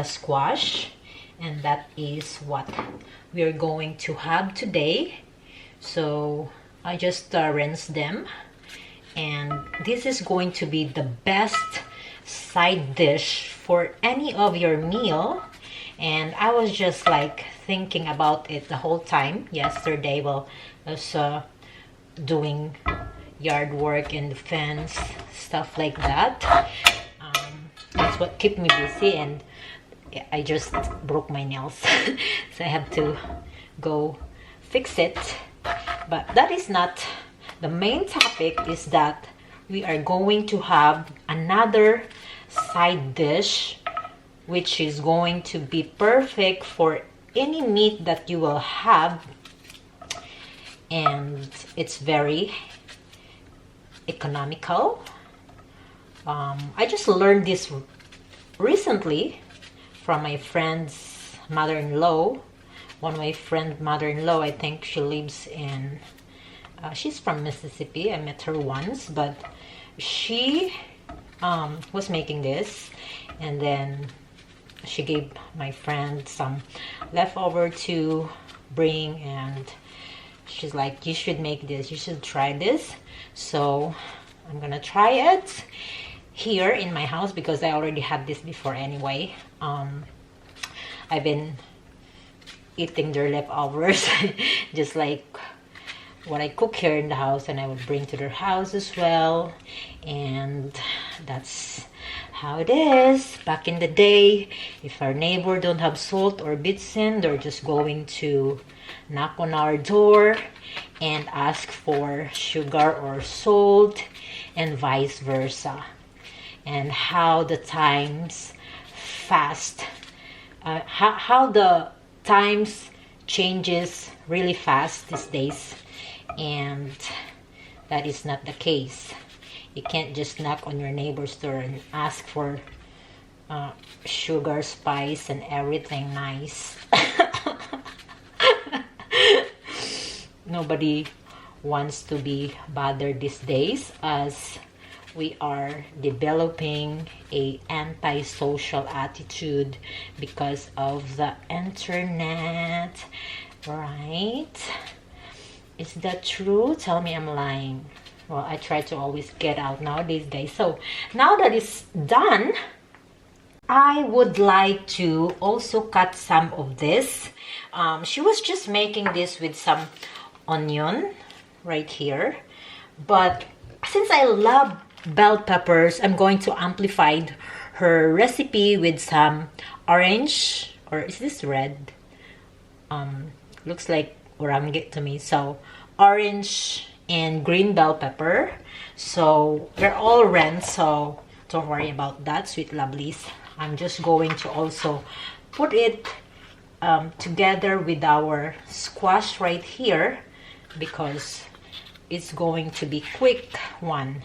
the squash, and that is what we're going to have today. So I just rinse them, and this is going to be the best side dish for any of your meal. And I was just like thinking about it the whole time yesterday while I was doing yard work and the fence, stuff like that. That's what kept me busy, and I just broke my nails so I have to go fix it. But that is not the main topic. Is that we are going to have another side dish which is going to be perfect for any meat that you will have, and it's very economical. I just learned this recently from my friend's mother-in-law. One of my friend's mother-in-law, I think she lives in, she's from Mississippi. I met her once, but she was making this, and then she gave my friend some leftover to bring, and she's like, you should make this, you should try this. So I'm gonna try it here in my house because I already had this before anyway. I've been eating their leftovers just like what I cook here in the house, and I would bring to their house as well. And that's how it is. Back in the day, if our neighbor don't have salt or bitsin, they're just going to knock on our door and ask for sugar or salt, and vice versa. And how the times fast, how the times changes really fast these days, and that is not the case. You can't just knock on your neighbor's door and ask for sugar, spice, and everything nice. Nobody wants to be bothered these days, as we are developing a anti-social attitude because of the internet, right? Is that true? Tell me I'm lying. Well, I try to always get out nowadays, guys. So now that it's done, I would like to also cut some of this. She was just making this with some onion right here, but since I love bell peppers, I'm going to amplify her recipe with some orange, or is this red? Looks like orange to me. So orange and green bell pepper. So they're all rinsed, so don't worry about that, sweet lovelies. I'm just going to also put it together with our squash right here, because it's going to be quick one.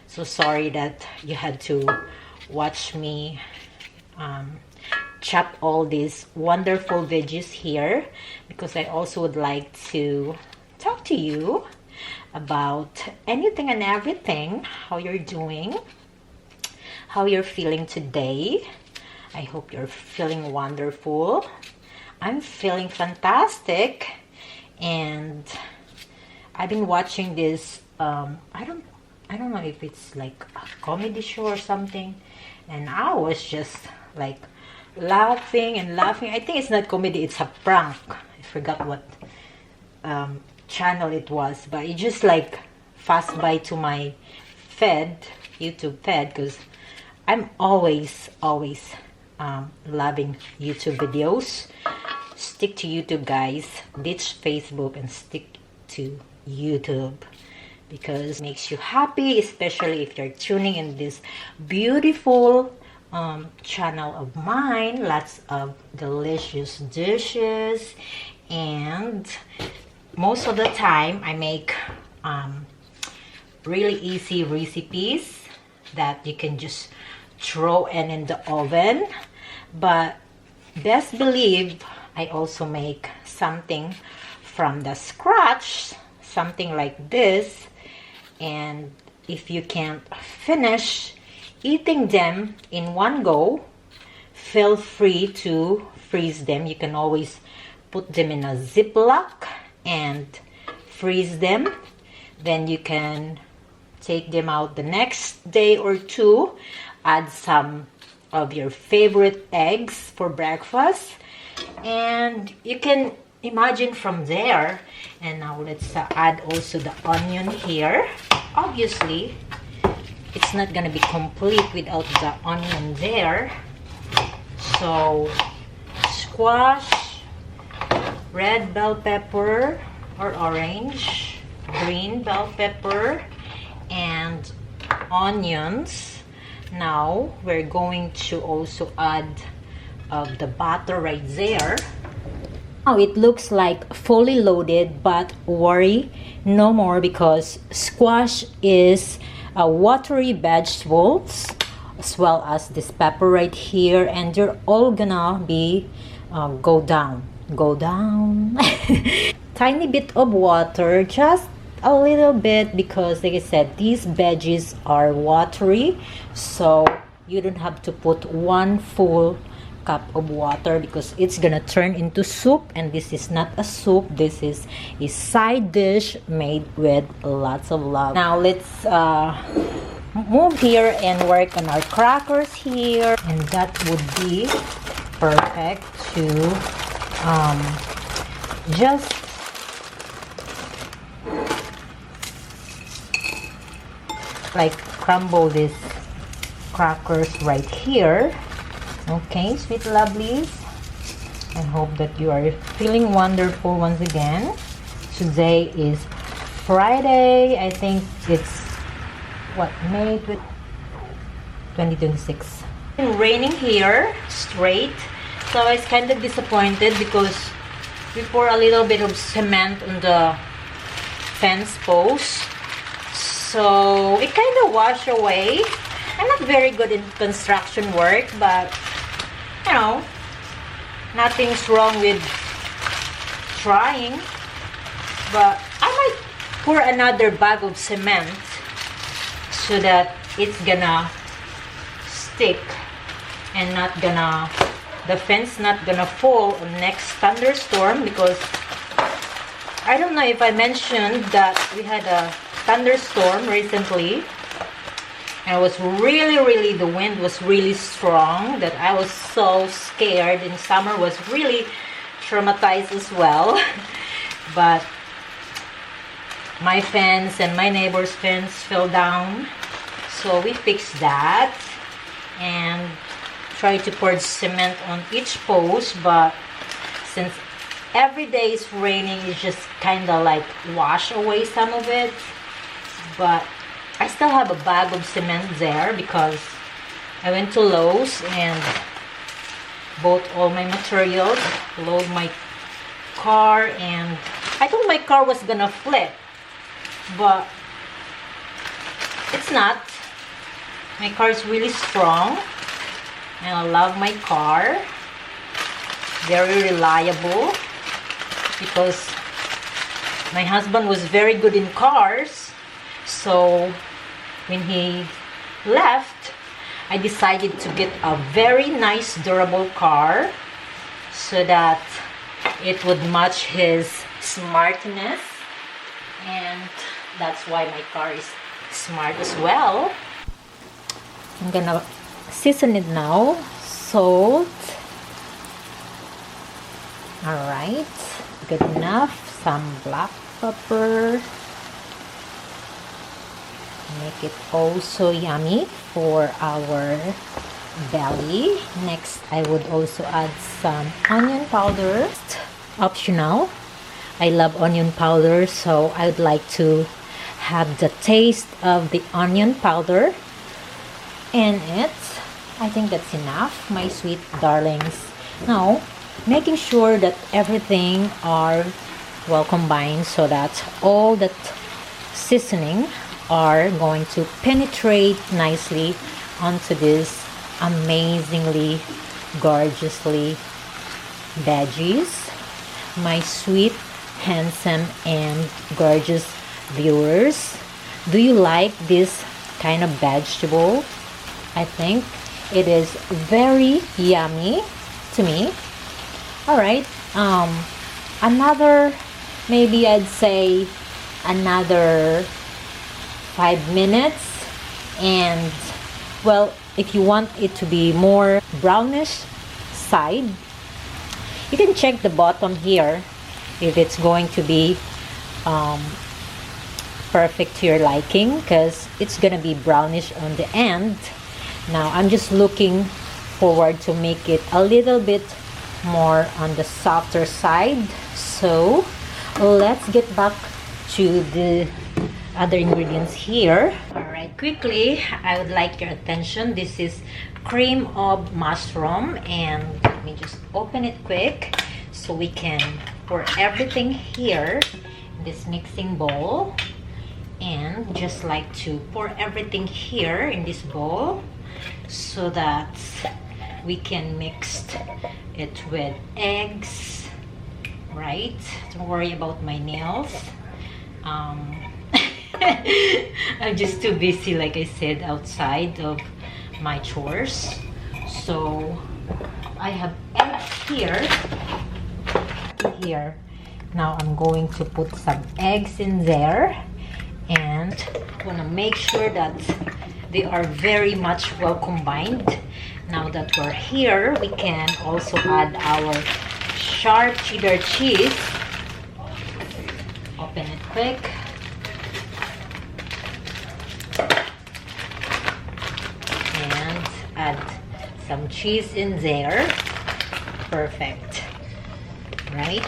So sorry that you had to watch me chop all these wonderful veggies here, because I also would like to talk to you about anything and everything, how you're doing, how you're feeling today. I hope you're feeling wonderful. I'm feeling fantastic, and I've been watching this I don't know if it's like a comedy show or something, and I was just like laughing and laughing. I think it's not comedy, it's a prank. I forgot what channel it was, but it just like fast by to my YouTube feed, because I'm always loving YouTube videos. Stick to YouTube, guys. Ditch Facebook and stick to YouTube, because it makes you happy, especially if you're tuning in this beautiful channel of mine. Lots of delicious dishes, and most of the time I make really easy recipes that you can just throw in the oven. But best believe I also make something from the scratch, something like this. And if you can't finish eating them in one go, feel free to freeze them. You can always put them in a Ziploc and freeze them. Then you can take them out the next day or two. Add some of your favorite eggs for breakfast, and you can imagine from there. And now let's add also the onion here. Obviously it's not gonna be complete without the onion there. So squash, red bell pepper or orange, green bell pepper, and onions. Now we're going to also add the butter right there. Now it looks like fully loaded, but worry no more, because squash is a watery vegetables, as well as this pepper right here, and they're all gonna be go down. Tiny bit of water, just a little bit, because like I said, these veggies are watery, so you don't have to put one full cup of water, because it's gonna turn into soup, and this is not a soup. This is a side dish made with lots of love. Now let's move here and work on our crackers here, and that would be perfect to just like crumble these crackers right here. Okay, sweet lovelies, I hope that you are feeling wonderful once again. Today is Friday. I think it's what, May 2026. It's raining here straight, so I was kind of disappointed because we pour a little bit of cement on the fence post, so it kind of washed away. I'm not very good in construction work, but you know, nothing's wrong with trying. But I might pour another bag of cement so that it's gonna stick and not gonna, the fence not gonna fall on next thunderstorm, because I don't know if I mentioned that we had a thunderstorm recently. And it was really, the wind was really strong, that I was so scared, and Summer was really traumatized as well. But my fence and my neighbor's fence fell down, so we fixed that and tried to pour cement on each post. But since every day is raining, it's just kind of like wash away some of it. But I still have a bag of cement there, because I went to Lowe's and bought all my materials, load my car, and I thought my car was gonna flip, but it's not. My car is really strong, and I love my car. Very reliable, because my husband was very good in cars. So when he left, I decided to get a very nice durable car so that it would match his smartness, and that's why my car is smart as well. I'm gonna season it now. Salt. Alright, good enough. Some black pepper. Make it also yummy for our belly. Next, I would also add some onion powder. Optional. I love onion powder, so I would like to have the taste of the onion powder in it. I think that's enough, my sweet darlings. Now, making sure that everything are well combined, so that all that seasoning are going to penetrate nicely onto this amazingly gorgeously veggies. My sweet, handsome, and gorgeous viewers, do you like this kind of vegetable? I think It is very yummy to me. All right, another, maybe I'd say another 5 minutes. And well, if you want it to be more brownish side, you can check the bottom here if it's going to be perfect to your liking, because it's gonna be brownish on the end. Now I'm just looking forward to make it a little bit more on the softer side. So let's get back to the other ingredients here. All right, quickly, I would like your attention. This is cream of mushroom, and let me just open it quick so we can pour everything here in this mixing bowl. And just like to pour everything here in this bowl so that we can mix it with eggs, right? Don't worry about my nails. I'm just too busy, like I said, outside of my chores. So I have eggs here. Now I'm going to put some eggs in there, and I want to make sure that they are very much well combined. Now that we're here, we can also add our sharp cheddar cheese. Open it quick. And add some cheese in there. Perfect. Right?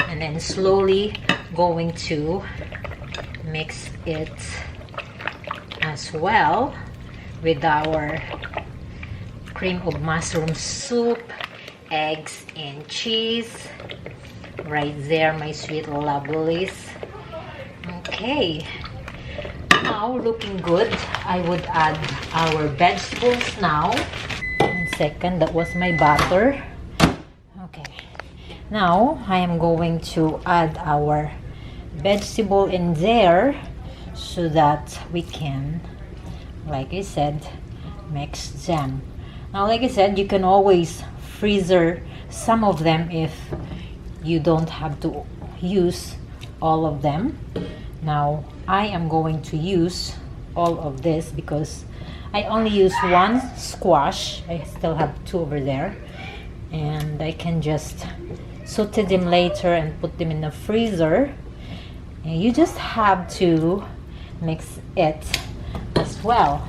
And then slowly going to mix it as well with our cream of mushroom soup, eggs and cheese. Right there, my sweet lovelies. Okay, now looking good. I would add our vegetables now. 1 second, that was my butter. Okay, now I am going to add our vegetable in there so that we can, like I said, mix them. Now, like I said, you can always freezer some of them if you don't have to use all of them. Now I am going to use all of this because I only use one squash. I still have 2 over there, and I can just saute them later and put them in the freezer. And you just have to mix it as well.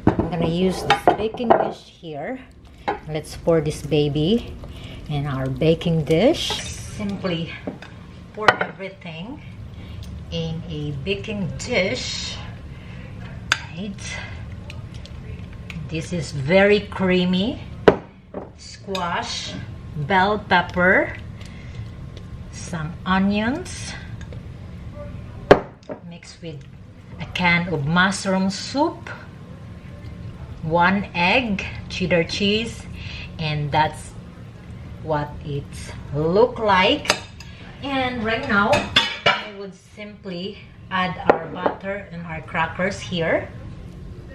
I'm gonna use this baking dish here. Let's pour this baby in our baking dish. Simply pour everything in a baking dish. Right. This is very creamy. Squash, bell pepper, some onions, mixed with a can of mushroom soup, 1 egg, cheddar cheese, and that's what it look like. And right now I would simply add our butter and our crackers here.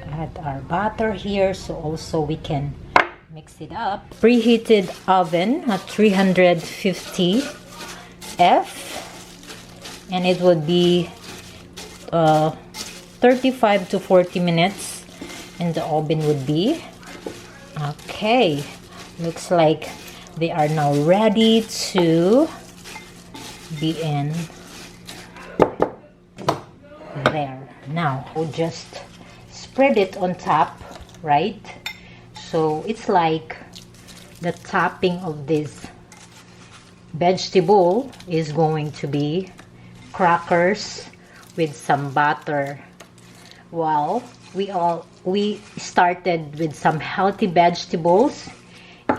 Add our butter here so also we can mix it up. Preheated oven at 350 F, and it would be 35 to 40 minutes in the oven would be. Okay, looks like they are now ready to be in there. Now we'll just spread it on top, right? So it's like the topping of this vegetable is going to be crackers with some butter. Well, we started with some healthy vegetables,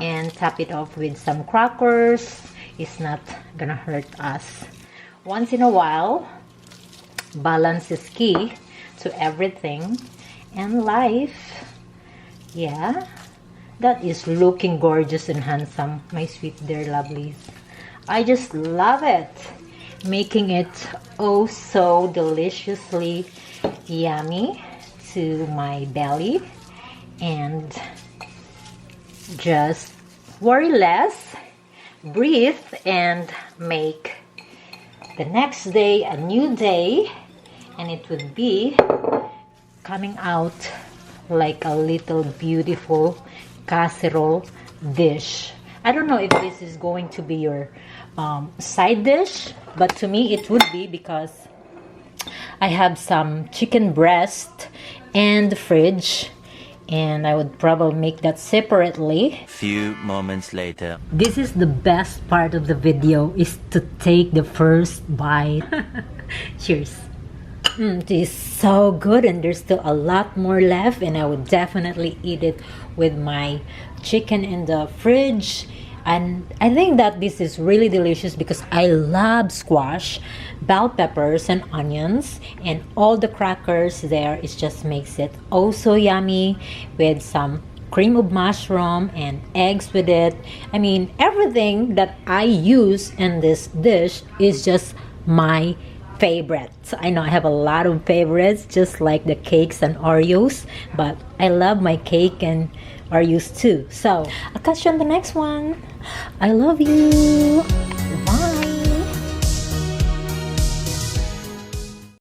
and top it off with some crackers. It's not gonna hurt us. Once in a while, balance is key to everything in life. Yeah, that is looking gorgeous and handsome, my sweet dear lovelies. I just love it, making it oh so deliciously yummy. to my belly and just worry less, breathe, and make the next day a new day, and it would be coming out like a little beautiful casserole dish. I don't know if this is going to be your side dish, but to me it would be, because I have some chicken breast in the fridge, and I would probably make that separately. Few moments later. This is the best part of the video, is to take the first bite. Cheers. It is so good, and there's still a lot more left, and I would definitely eat it with my chicken in the fridge. And I think that this is really delicious because I love squash, bell peppers, and onions, and all the crackers there. It just makes it oh so yummy, with some cream of mushroom and eggs with it. I mean, everything that I use in this dish is just my favorites. I know I have a lot of favorites, just like the cakes and Oreos, but I love my cake and Oreos too. So I'll catch you on the next one. I love you.